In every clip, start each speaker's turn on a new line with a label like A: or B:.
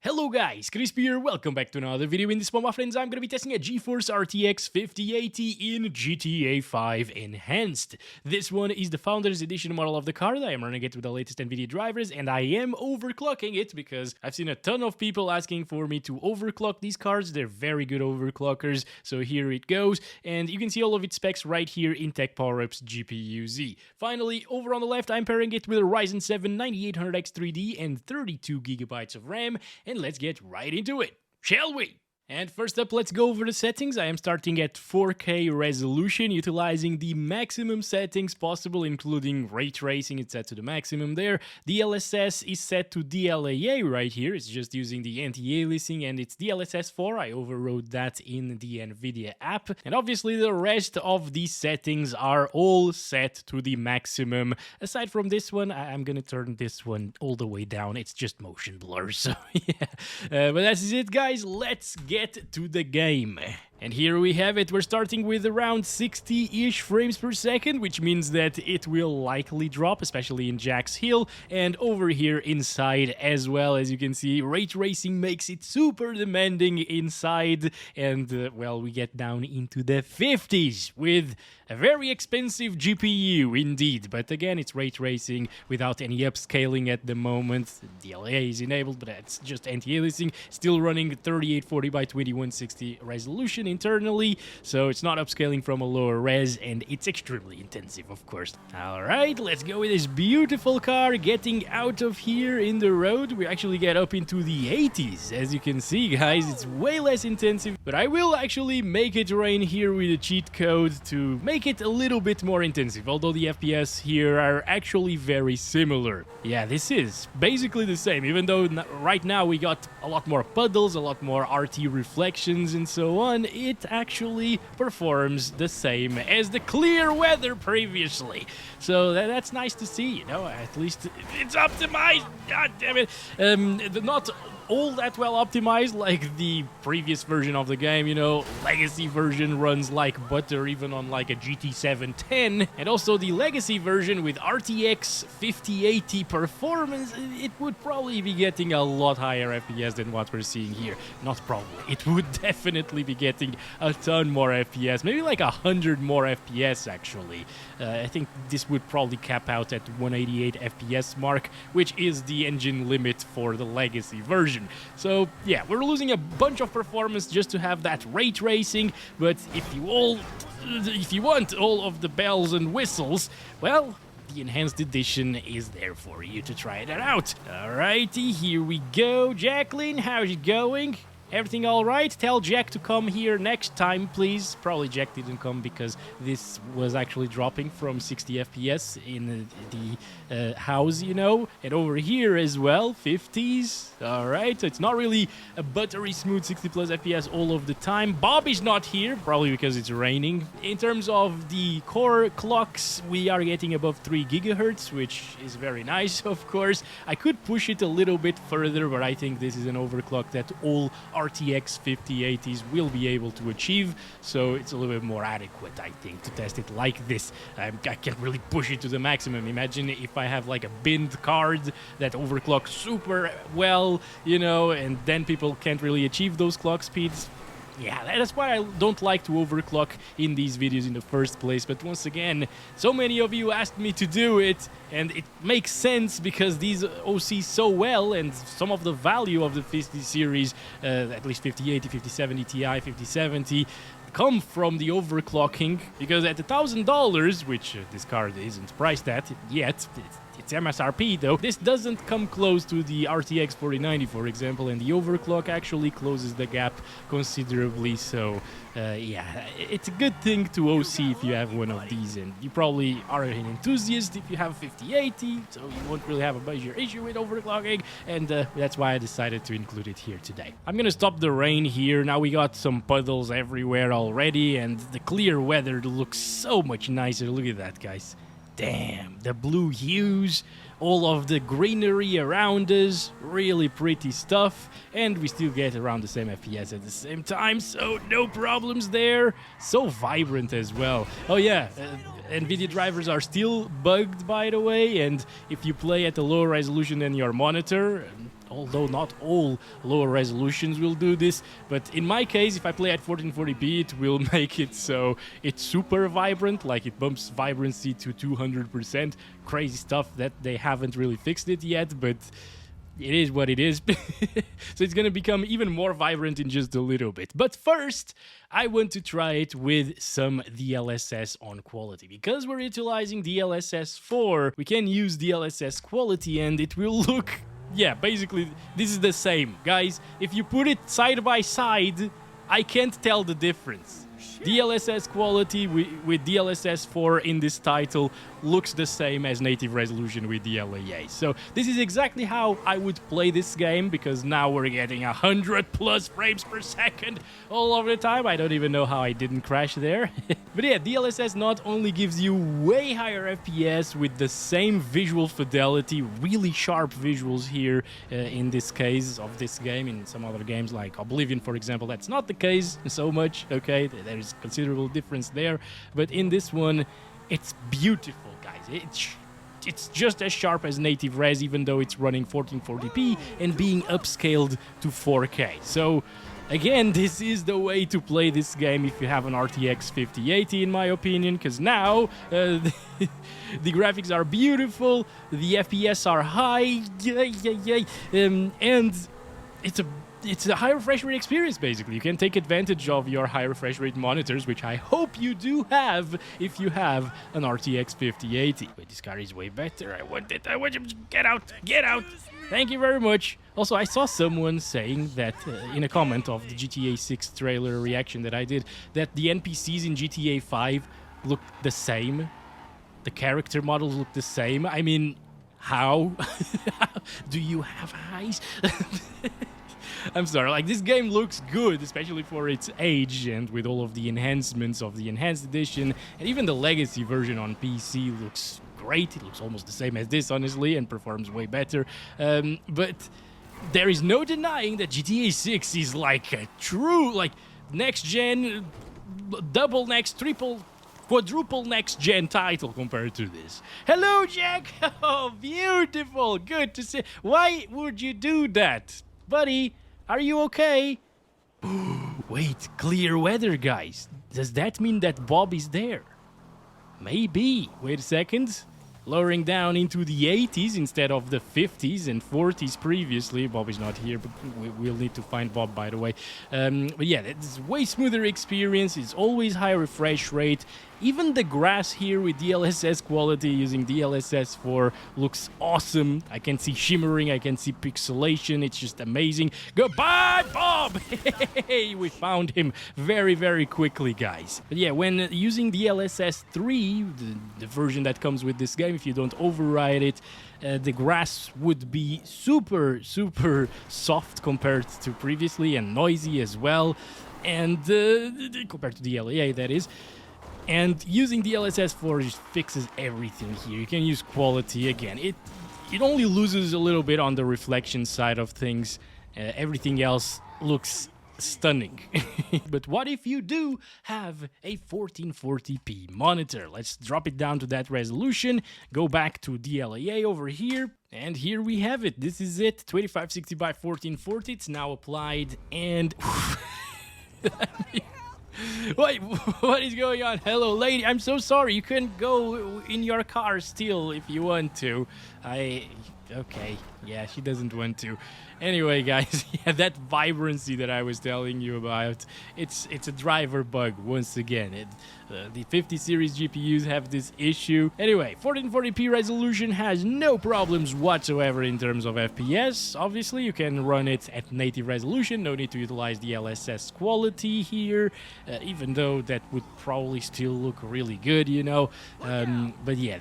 A: Hello guys, Crispy here, welcome back to another video. In this one, my friends, I'm gonna be testing a GeForce RTX 5080 in GTA 5 Enhanced. This one is the Founders Edition model of the card. I am running it with the latest Nvidia drivers, and I am overclocking it because I've seen a ton of people asking for me to overclock these cards. They're very good overclockers, so here it goes. And you can see all of its specs right here in Tech PowerUp's GPU-Z. Finally, over on the left, I'm pairing it with a Ryzen 7 9800X 3D and 32GB of RAM. And let's get right into it, shall we? And first up, let's go over the settings. I am starting at 4K resolution, utilizing the maximum settings possible, including ray tracing. It's set to the maximum there. DLSS is set to DLAA right here. It's just using the anti-aliasing, and it's DLSS 4. I overrode that in the Nvidia app. And obviously, the rest of these settings are all set to the maximum. Aside from this one, I'm gonna turn this one all the way down. It's just motion blur, so yeah. But that's it, guys. Let's get to the game. And here we have it. We're starting with around 60-ish frames per second, which means that it will likely drop, especially in Jack's Hill, and over here inside as well. As you can see, ray tracing makes it super demanding inside, and well, we get down into the 50s with a very expensive GPU indeed. But again, it's ray tracing without any upscaling at the moment. DLA is enabled, but that's just anti-aliasing. Still running 3840 by 2160 resolution internally, so it's not upscaling from a lower res, and it's extremely intensive, of course. Alright, let's go with this beautiful car getting out of here in the road. We actually get up into the 80s. As you can see, guys, it's way less intensive, but I will actually make it rain here with a cheat code to make it a little bit more intensive, although the FPS here are actually very similar. Yeah, this is basically the same, even though right now we got a lot more puddles, a lot more RT reflections and so on. It actually performs the same as the clear weather previously. So that's nice to see, you know, at least it's optimized. God damn it. Not all that well optimized like the previous version of the game, you know. Legacy version runs like butter even on like a GT 710, and also the legacy version with RTX 5080 performance, it would probably be getting a lot higher FPS than what we're seeing here. Not probably, it would definitely be getting a ton more FPS, maybe like 100 more FPS actually. I think this would probably cap out at 188 FPS mark, which is the engine limit for the legacy version. So yeah, we're losing a bunch of performance just to have that ray tracing, but if you want all of the bells and whistles, well, the Enhanced Edition is there for you to try that out. Alrighty, here we go. Jacqueline, how's it going? Everything all right? Tell Jack to come here next time, please. Probably Jack didn't come because this was actually dropping from 60 FPS in the house, you know. And over here as well, 50s. All right, so it's not really a buttery smooth 60 plus FPS all of the time. Bob is not here, probably because it's raining. In terms of the core clocks, we are getting above 3 gigahertz, which is very nice, of course. I could push it a little bit further, but I think this is an overclock that all RTX 5080s will be able to achieve, so it's a little bit more adequate, I think, to test it like this. I can't really push it to the maximum. Imagine if I have like a binned card that overclocks super well, you know, and then people can't really achieve those clock speeds. Yeah, that's why I don't like to overclock in these videos in the first place, but once again, so many of you asked me to do it, and it makes sense because these OC so well, and some of the value of the 50 series, at least 5080, 5070 Ti, 5070, come from the overclocking, because at $1,000, which this card isn't priced at yet, it's MSRP though, this doesn't come close to the RTX 4090, for example, and the overclock actually closes the gap considerably. So yeah, it's a good thing to OC if you have one of these, and you probably are an enthusiast if you have 5080, so you won't really have a major issue with overclocking, and that's why I decided to include it here today. I'm gonna stop the rain here. Now we got some puddles everywhere already, and the clear weather looks so much nicer. Look at that, guys. Damn, the blue hues, all of the greenery around us, really pretty stuff, and we still get around the same FPS at the same time, so no problems there. So vibrant as well. Oh yeah, Nvidia drivers are still bugged, by the way, and if you play at a lower resolution than your monitor, although not all lower resolutions will do this. But in my case, if I play at 1440p, it will make it so it's super vibrant, like it bumps vibrancy to 200%. Crazy stuff that they haven't really fixed it yet, but it is what it is. So it's gonna become even more vibrant in just a little bit. But first, I want to try it with some DLSS on quality. Because we're utilizing DLSS 4, we can use DLSS quality and it will look... yeah, basically, this is the same. Guys, if you put it side by side, I can't tell the difference. DLSS quality with DLSS 4 in this title looks the same as native resolution with DLAA. So this is exactly how I would play this game, because now we're getting 100+ frames per second all over the time. I don't even know how I didn't crash there. But yeah, DLSS not only gives you way higher FPS with the same visual fidelity, really sharp visuals here in this case of this game. In some other games like Oblivion, for example, that's not the case so much, okay? There is considerable difference there, but in this one, it's beautiful, guys. It's just as sharp as native res, even though it's running 1440p and being upscaled to 4K. So again, this is the way to play this game if you have an RTX 5080, in my opinion, because now the graphics are beautiful, the FPS are high, and it's a high refresh rate experience, basically. You can take advantage of your high refresh rate monitors, which I hope you do have if you have an RTX 5080. Wait, this car is way better. I want it. Get out. Get out. Thank you very much. Also, I saw someone saying that in a comment of the GTA 6 trailer reaction that I did, that the NPCs in GTA 5 look the same. The character models look the same. I mean, how? Do you have eyes? I'm sorry, like, this game looks good, especially for its age, and with all of the enhancements of the Enhanced Edition, and even the Legacy version on PC looks great. It looks almost the same as this, honestly, and performs way better. But there is no denying that GTA 6 is like a true, like, next-gen, double next, triple, quadruple next-gen title compared to this. Hello, Jack! Oh, beautiful! Good to see. Why would you do that? Buddy, are you okay? Wait, clear weather, guys. Does that mean that Bob is there? Maybe. Wait a second. Lowering down into the 80s instead of the 50s and 40s previously. Bob is not here, but we'll need to find Bob, by the way. But yeah, it's way smoother experience. It's always high refresh rate. Even the grass here with DLSS quality using DLSS 4 looks awesome. I can see shimmering, I can see pixelation. It's just amazing. Goodbye, Bob! Hey, we found him very, very quickly, guys. But yeah, when using DLSS 3, the version that comes with this game, if you don't override it, the grass would be super, super soft compared to previously, and noisy as well. And compared to DLAA, that is. And using DLSS 4 just fixes everything here. You can use quality again. It only loses a little bit on the reflection side of things. Everything else looks stunning. But what if you do have a 1440p monitor? Let's drop it down to that resolution. Go back to DLAA over here. And here we have it. This is it. 2560 by 1440. It's now applied. And... Wait, what is going on? Hello, lady. I'm so sorry. You can go in your car still if you want to. Okay. Yeah, she doesn't want to. Anyway, guys, yeah, that vibrancy that I was telling you about, it's a driver bug once again. The 50 series GPUs have this issue. Anyway, 1440p resolution has no problems whatsoever in terms of FPS. Obviously, you can run it at native resolution. No need to utilize the DLSS quality here, even though that would probably still look really good, you know. But yeah,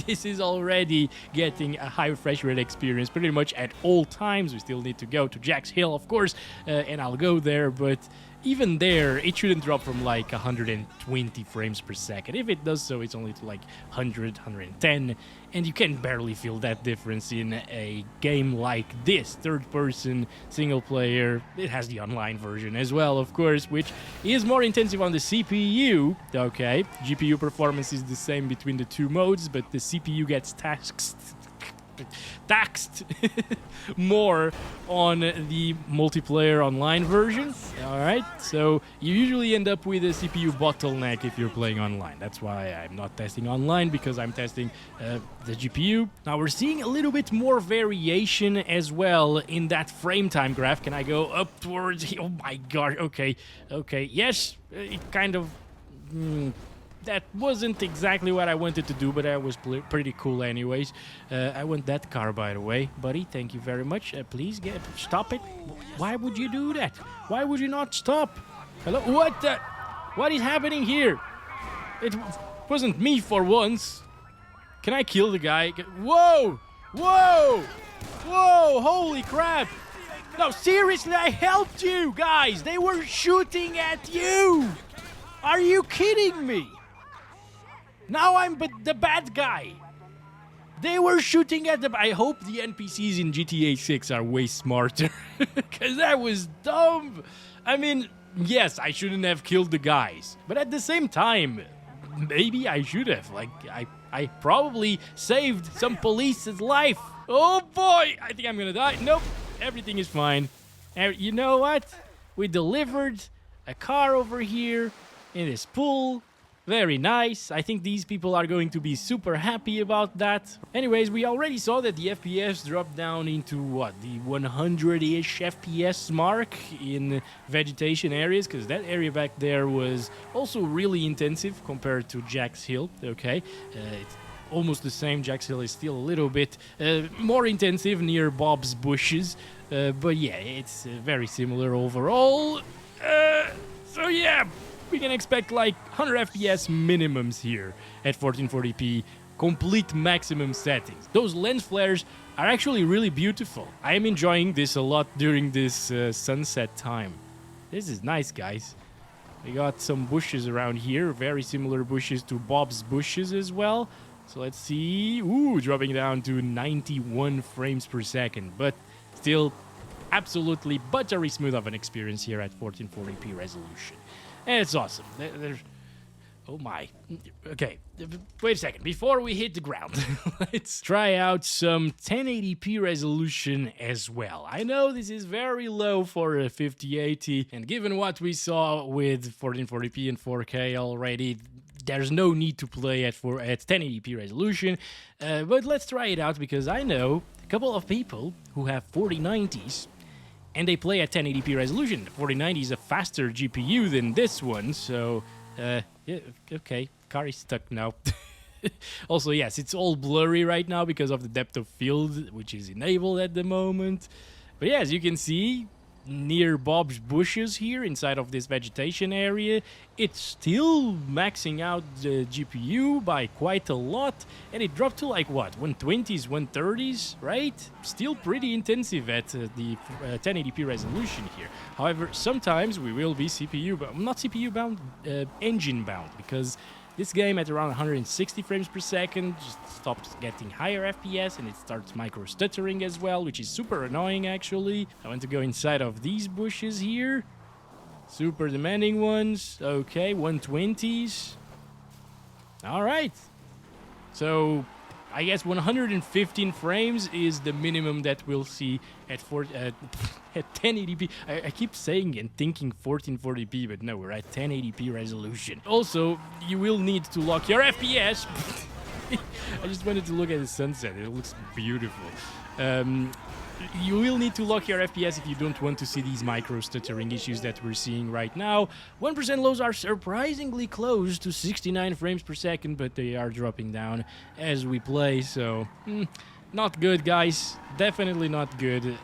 A: this is already getting a high refresh rate experience pretty much at all times. We still need to go to Jack's Hill, of course, and I'll go there, but even there, it shouldn't drop from like 120 frames per second. If it does so, it's only to like 100, 110, and you can barely feel that difference in a game like this. Third-person, single-player. It has the online version as well, of course, which is more intensive on the CPU. Okay, GPU performance is the same between the two modes, but the CPU gets taxed taxed more on the multiplayer online version. All right, so you usually end up with a CPU bottleneck if you're playing online. That's why I'm not testing online, because I'm testing the GPU. Now we're seeing a little bit more variation as well in that frame time graph. Can I go up towards? Oh my god. Okay, yes, it kind of. That wasn't exactly what I wanted to do, but that was pretty cool anyways. I want that car, by the way. Buddy, thank you very much. Please stop it. Why would you do that? Why would you not stop? Hello? What is happening here? It wasn't me for once. Can I kill the guy? Whoa! Whoa! Whoa! Holy crap! No, seriously, I helped you, guys! They were shooting at you! Are you kidding me? Now I'm the bad guy. They were shooting at the... I hope the NPCs in GTA 6 are way smarter. Because that was dumb. I mean, yes, I shouldn't have killed the guys. But at the same time, maybe I should have. Like, I probably saved some police's life. Oh boy, I think I'm gonna die. Nope, everything is fine. You know what? We delivered a car over here in this pool. Very nice. I think these people are going to be super happy about that. Anyways, we already saw that the FPS dropped down into what, the 100-ish FPS mark in vegetation areas, because that area back there was also really intensive compared to Jack's Hill. Okay, it's almost the same. Jack's Hill is still a little bit more intensive near Bob's bushes, but yeah, it's very similar overall. So yeah, we can expect like 100 FPS minimums here at 1440p, complete maximum settings. Those lens flares are actually really beautiful. I am enjoying this a lot during this sunset time. This is nice, guys. We got some bushes around here, very similar bushes to Bob's bushes as well. So let's see. Ooh, dropping down to 91 frames per second, but still absolutely buttery smooth of an experience here at 1440p resolution. And it's awesome. Oh my. Okay, wait a second. Before we hit the ground, let's try out some 1080p resolution as well. I know this is very low for a 5080, and given what we saw with 1440p and 4K already, there's no need to play at 1080p resolution. But let's try it out, because I know a couple of people who have 4090s and they play at 1080p resolution. The 4090 is a faster GPU than this one, so yeah, okay, car is stuck now. Also, yes, it's all blurry right now because of the depth of field, which is enabled at the moment. But yeah, as you can see, near Bob's bushes here inside of this vegetation area, it's still maxing out the GPU by quite a lot, and it dropped to like what, 120s, 130s, right? Still pretty intensive at the 1080p resolution here. However, sometimes we will be CPU bound, not CPU bound, engine bound, because this game at around 160 frames per second just stops getting higher FPS, and it starts micro stuttering as well, which is super annoying actually. I want to go inside of these bushes here. Super demanding ones. Okay, 120s. All right. So I guess 115 frames is the minimum that we'll see at 1080p. I keep saying and thinking 1440p, but no, we're at 1080p resolution. Also, you will need to lock your FPS. I just wanted to look at the sunset. It looks beautiful. You will need to lock your FPS if you don't want to see these micro stuttering issues that we're seeing right now. 1% lows are surprisingly close to 69 frames per second, but they are dropping down as we play, so not good, guys. Definitely not good.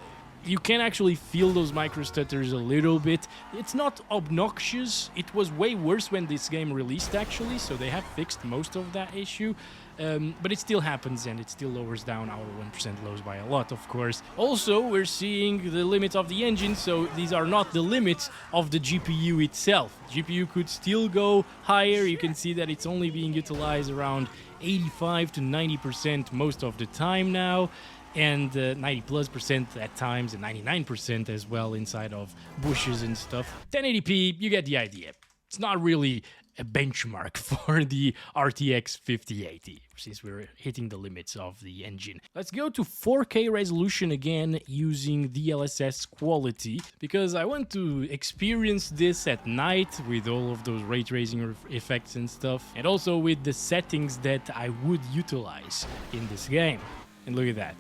A: You can actually feel those micro stutters a little bit. It's not obnoxious. It was way worse when this game released, actually, so they have fixed most of that issue. But it still happens, and it still lowers down our 1% lows by a lot, of course. Also, we're seeing the limits of the engine, so these are not the limits of the GPU itself. GPU could still go higher. You can see that it's only being utilized around 85 to 90% most of the time now, and 90+% at times, and 99% as well inside of bushes and stuff. 1080p, you get the idea. It's not really a benchmark for the RTX 5080, since we're hitting the limits of the engine. Let's go to 4K resolution again using DLSS Quality, because I want to experience this at night with all of those ray tracing effects and stuff, and also with the settings that I would utilize in this game. And look at that.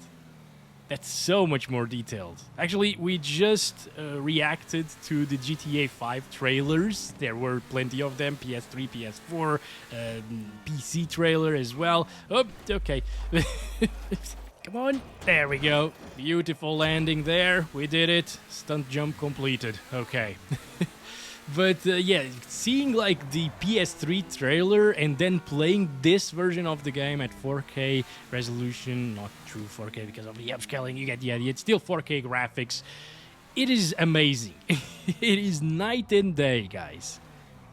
A: That's so much more detailed. Actually, we just reacted to the GTA 5 trailers. There were plenty of them, PS3, PS4, PC trailer as well. Oh, okay. Come on. There we go. Beautiful landing there. We did it. Stunt jump completed. Okay. But yeah, seeing like the PS3 trailer and then playing this version of the game at 4K resolution, not true 4K because of the upscaling, you get the idea, it's still 4K graphics. It is amazing. It is night and day, guys.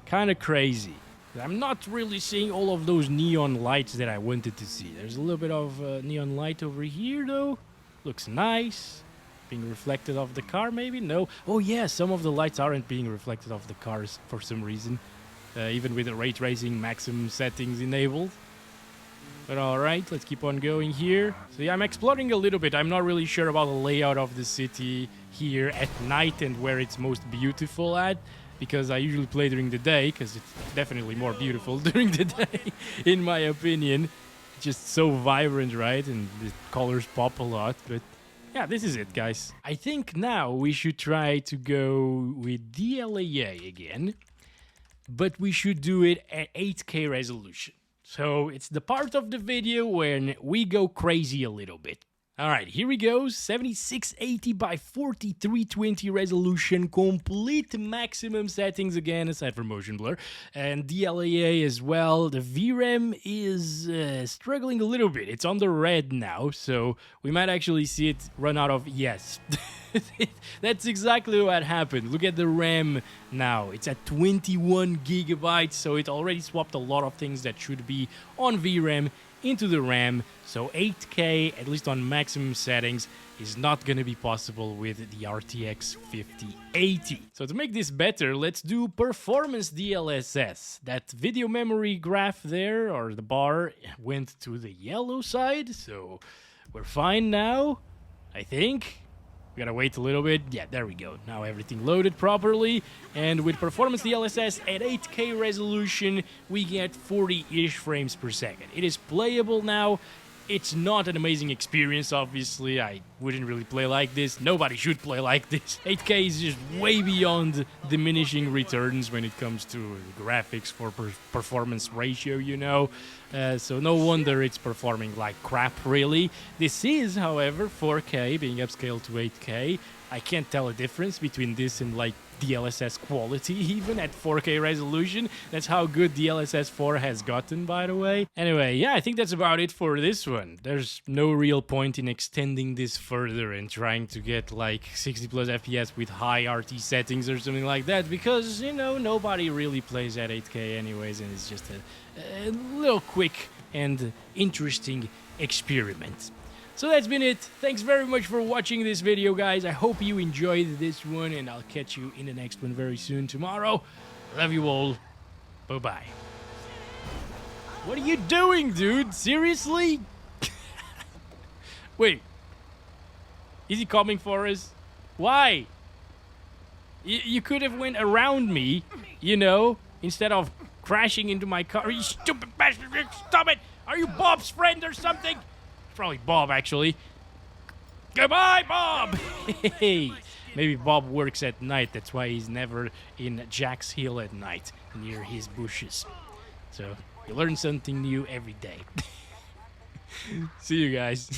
A: Kind of crazy. I'm not really seeing all of those neon lights that I wanted to see. There's a little bit of neon light over here though. Looks nice. Being reflected off the car, maybe? No. Oh yeah, some of the lights aren't being reflected off the cars for some reason, even with the ray tracing maximum settings enabled. But alright, let's keep on going here. So yeah, I'm exploring a little bit. I'm not really sure about the layout of the city here at night and where it's most beautiful at, because I usually play during the day, because it's definitely more beautiful during the day, in my opinion. Just so vibrant, right? And the colors pop a lot, but yeah, this is it, guys. I think now we should try to go with DLAA again, but we should do it at 8K resolution. So it's the part of the video when we go crazy a little bit. Alright, here we go, 7680 by 4320 resolution, complete maximum settings again, aside from motion blur, and DLAA as well. The VRAM is struggling a little bit, it's on the red now, so we might actually see it run out of, yes. That's exactly what happened. Look at the RAM now, it's at 21 gigabytes, so it already swapped a lot of things that should be on VRAM into the RAM, so 8K, at least on maximum settings, is not going to be possible with the RTX 5080. So to make this better, let's do Performance DLSS. That video memory graph there, or the bar, went to the yellow side, so we're fine now, I think. We gotta wait a little bit. Yeah, there we go. Now everything loaded properly. And with Performance DLSS at 8K resolution, we get 40-ish frames per second. It is playable now. It's not an amazing experience, obviously. I wouldn't really play like this. Nobody should play like this. 8K is just way beyond diminishing returns when it comes to graphics for performance ratio, you know. So no wonder it's performing like crap, really. This is, however, 4K being upscaled to 8K. I can't tell a difference between this and like DLSS Quality, even at 4K resolution. That's how good DLSS 4 has gotten, by the way. Anyway, yeah, I think that's about it for this one. There's no real point in extending this further and trying to get like 60 plus FPS with high RT settings or something like that, because, you know, nobody really plays at 8K anyways, and it's just a little quick and interesting experiment. So that's been it. Thanks very much for watching this video, guys. I hope you enjoyed this one, and I'll catch you in the next one very soon tomorrow. Love you all. Bye-bye. What are you doing, dude? Seriously? Wait. Is he coming for us? Why? You could have went around me, you know, instead of crashing into my car. You stupid bastard! Stop it! Are you Bob's friend or something? Probably Bob, actually. Goodbye, Bob! Hey, maybe Bob works at night. That's why he's never in Jack's Hill at night, near his bushes. So, you learn something new every day. See you guys.